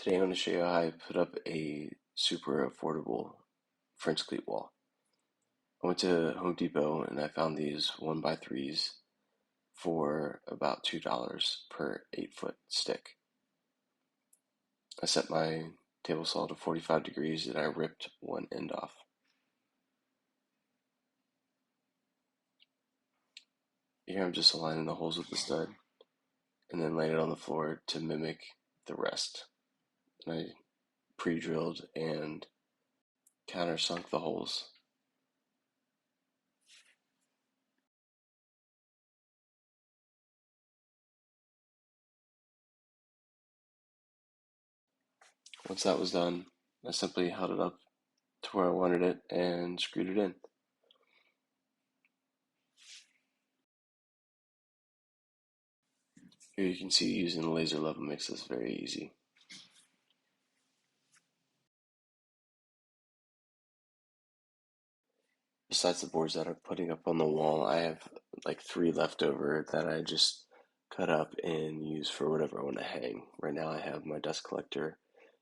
Today I'm going to show you how I put up a super affordable French cleat wall. I went to Home Depot and I found these 1x3s for about $2 per 8-foot stick. I set my table saw to 45 degrees and I ripped one end off. Here I'm just aligning the holes with the stud and then laying it on the floor to mimic the rest. And I pre-drilled and countersunk the holes. Once that was done, I simply held it up to where I wanted it and screwed it in. Here you can see using the laser level makes this very easy. Besides the boards that I'm putting up on the wall, I have like 3 left over that I just cut up and use for whatever I want to hang. Right now I have my dust collector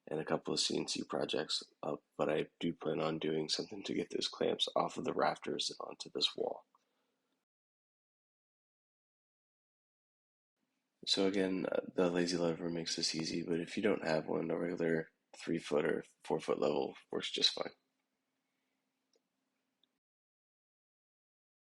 and a couple of CNC projects up, but I do plan on doing something to get those clamps off of the rafters and onto this wall. So again, the lazy lever makes this easy, but if you don't have one, a regular 3-foot or 4-foot level works just fine.